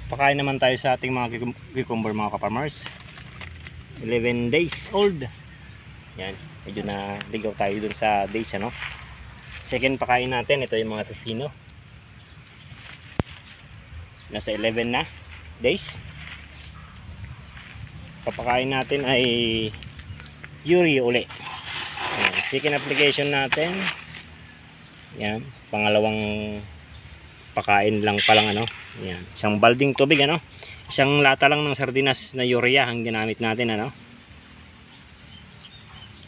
Pakain naman tayo sa ating mga cucumber mga kaparmers. 11 days old. Yan, medyo na ligaw tayo dun sa days ano. Second pakain natin, ito yung mga tocino. Nasa 11 na days. Papakain natin ay Yuri uli. Yan, second application natin. Yan, pangalawang pakain lang palang ano. Yan, isang balding tubig ano. Isang lata lang ng sardinas na urea ang ginamit natin ano.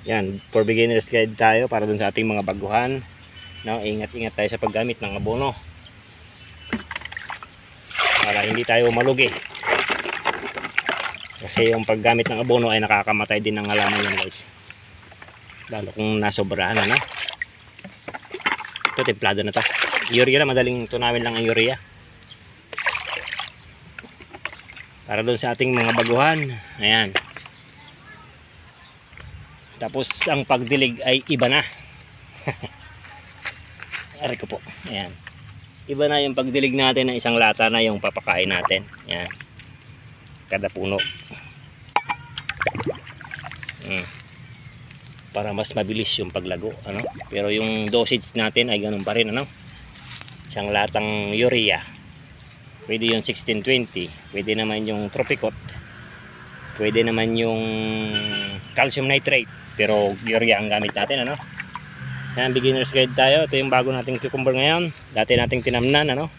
Yan, for beginners guide tayo para dun sa ating mga baguhan. No, ingat-ingat tayo sa paggamit ng abono. Para hindi tayo malugi. Kasi yung paggamit ng abono ay nakakamatay din ng halaman yan guys. Lalo kung nasobrahan ano. Ito templado na to. Urea na, madaling tunawin lang ang urea. Para doon sa ating mga baguhan. Ayan. Tapos ang pagdilig ay iba na. Ari ko po. Ayan. Iba na yung pagdilig natin ng isang lata na yung papakain natin. Ayan. Kada puno. Para mas mabilis yung paglago ano. Pero yung dosage natin ay ganun pa rin ano. Isang latang urea. Pwede yung 1620, pwede naman yung Tropicot, pwede naman yung calcium nitrate, pero urea ang gamit natin ano. Yan, beginners guide tayo. Ito yung bago nating cucumber ngayon, dati nating tinamnan ano.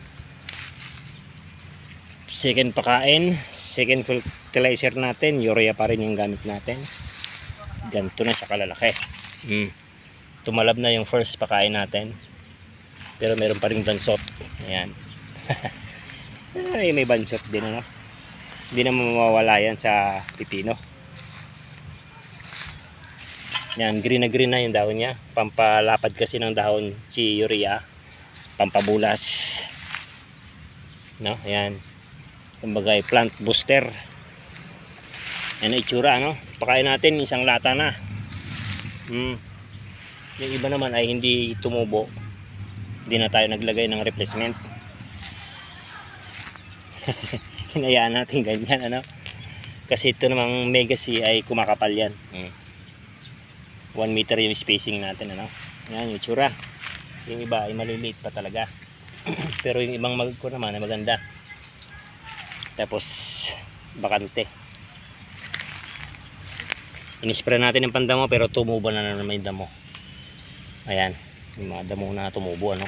Second pakain, second fertilizer natin, urea pa rin yung gamit natin. Ganito na siya kalalaki. Tumalab na yung first pakain natin, pero meron pa rin bansot. Ayan. Ay, may bansot din ano. Hindi na mawawala yan sa pipino. Yan, green na yung dahon niya. Pampalapad kasi ng dahon si urea, pampabulas no. Ayan, kumbaga plant booster. Yan ang itsura no. Pakain natin isang lata na. Yung iba naman ay hindi tumubo, hindi na tayo naglagay ng replacement. Hinayaan natin ganyan ano. Kasi ito namang Mega C ay kumakapal yan. 1 meter yung spacing natin ano. Yan yung tsura. Yung iba ay maliliit pa talaga. Pero yung ibang magko naman ay maganda. Tapos bakante. Inispray natin ng pandamo pero tumubo na naman yung damo. Ayan, yung mga damo na tumubo ano.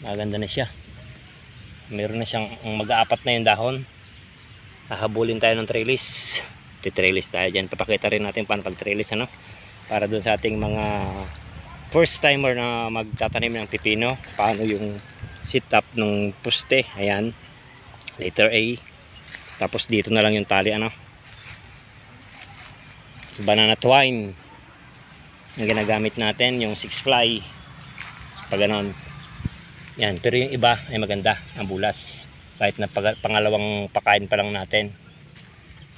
Maganda na siya. Meron na siyang mag-aapat na yung dahon. Hahabulin tayo ng trellis. Titrellis tayo dyan. Papakita rin natin paano pag-trellis ano. Para dun sa ating mga first timer na magtatanim ng pipino. Paano yung sit up ng poste. Ayan. Letter A. Tapos dito na lang yung tali ano. Banana twine. Yung ginagamit natin. Yung 6-ply. Pag ganon. Yan, pero yung iba ay maganda ang bulas kahit na pangalawang pakain pa lang natin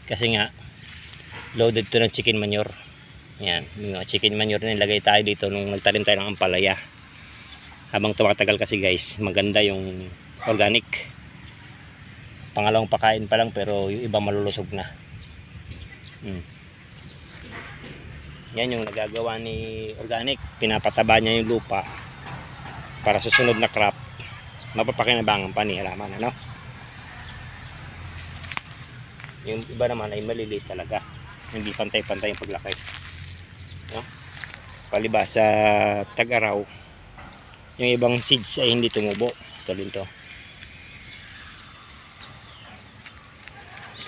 kasi nga loaded to ng chicken manure. Yan, yung chicken manure na nilagay tayo dito nung nagtanim tayo ng ampalaya. Habang tumatagal kasi guys, maganda yung organic. Pangalawang pakain pa lang pero yung iba malulusog na. Yan yung nagagawa ni organic, pinapataba niya yung lupa para susunod na crop mapapakinabangan pa ni halaman ano. Yung iba naman ay maliliit talaga, hindi pantay-pantay yung paglaki no? Palibas sa tag-araw yung ibang seeds ay hindi tumubo tulad to.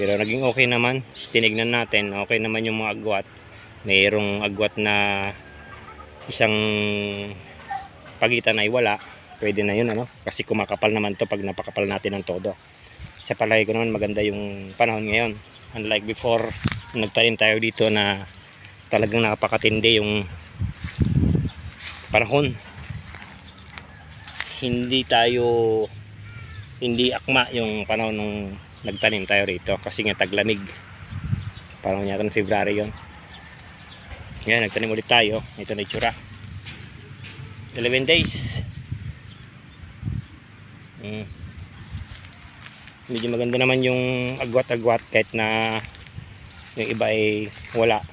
Pero naging okay naman, tinignan natin okay naman yung mga agwat. Mayroong agwat na isang pagitan ay wala, pwede na yun ano, kasi kumakapal naman to pag napakapal natin ng todo. Sa palagi ko naman maganda yung panahon ngayon, unlike before nagtanim tayo dito na talagang napakatindi yung panahon. Hindi akma yung panahon nung nagtanim tayo rito kasi nga taglamig, parang yata ng February yun. Yan, nagtanim ulit tayo. Ito na itsura. 11 days. Medyo maganda naman yung agwat-agwat kahit na yung iba ay wala.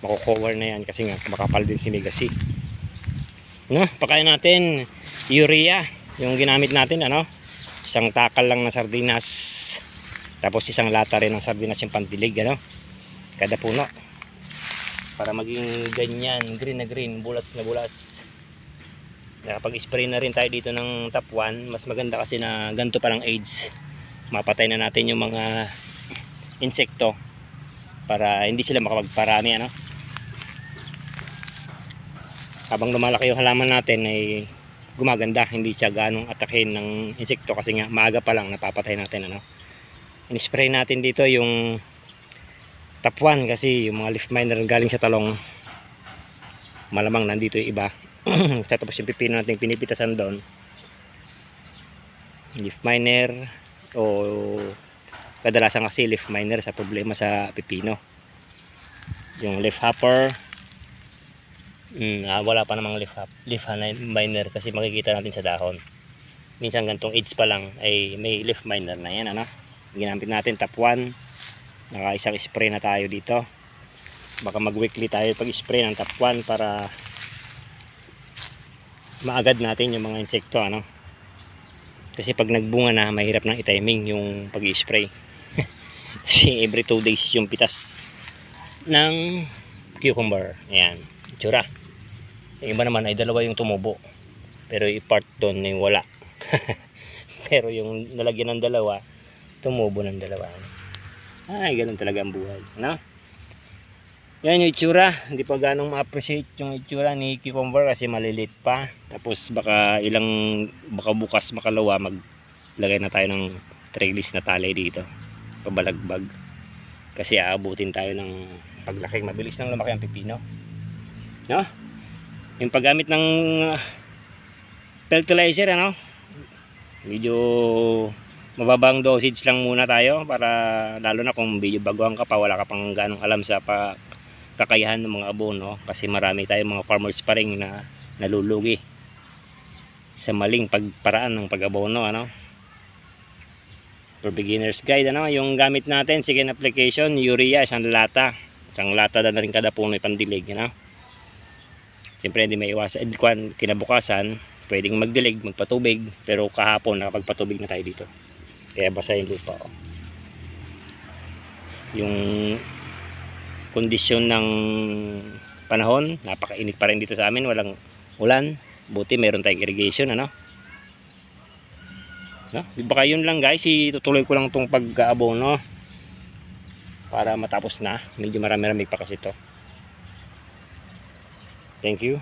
Mako-cover na yan kasi nga makapal din si Legacy. No, pakain natin urea yung ginamit natin, ano? Isang takal lang na sardinas. Tapos isang lata rin ng sardinas yung pandilig, ano? Kada puno. Para maging ganyan, green na green, bulas na bulas. Nakapag-spray na rin tayo dito ng top 1. Mas maganda kasi na ganito palang age. Mapatay na natin yung mga insekto para hindi sila makapagparami, ano? Habang lumalaki yung halaman natin ay gumaganda, hindi siya ganong atakin ng insekto kasi nga maaga pa lang napapatay natin, ano? In-spray natin dito yung top 1 kasi yung mga leaf miner galing sa talong malamang nandito yung iba. Tapos yung pipino natin pinipitasan doon, leaf miner, o kadalasan kasi leaf miner sa problema sa pipino. Yung leaf hopper, wala pa namang leaf miner kasi makikita natin sa dahon. Minsan gantong age pa lang ay may leaf miner na yan, ano? Ginamit natin top 1. Naka isang spray na tayo dito. Baka mag weekly tayo pag spray ng top 1 para maagad natin yung mga insekto, ano? Kasi pag nagbunga na mahirap nang i-timing yung pag-i-spray. Kasi every 2 days yung pitas ng cucumber. Ayan, itsura. Yung iba naman ay dalawa yung tumubo, pero i-part doon yung wala. Pero yung nalagyan ng dalawa, tumubo ng dalawa. Ay, ganun talaga ang buhay, no? Yan yung itsura. Hindi pa ganong ma-appreciate yung itsura ni cucumber kasi malilit pa. Tapos baka bukas makalawa maglagay na tayo ng trellis na tali dito, pabalagbag, kasi aabutin tayo ng paglaki. Mabilis nang lumaki ang pipino, no? Yung paggamit ng fertilizer, ano, medyo mababang dosage lang muna tayo, para lalo na kung medyo baguhan ka pa, wala ka pang ganong alam sa kakayahan ng mga abono, kasi marami tayong mga farmers pa rin na nalulugi sa maling pagparaan ng pag-abono, ano? For beginners guide, ano, yung gamit natin, second application, urea, isang lata na rin kada puno ipandilig, ano? Siyempre hindi may iwasan, kinabukasan pwedeng magdilig, magpatubig, pero kahapon nakapagpatubig na tayo dito, kaya basa yung lupa, oh. Yung kondisyon ng panahon, napakainit pa rin dito sa amin, walang ulan, buti meron tayong irrigation, ano? No? Baka yun lang guys, itutuloy ko lang tong pag-aabono para matapos na, medyo marami-rami pa kasi ito. Thank you.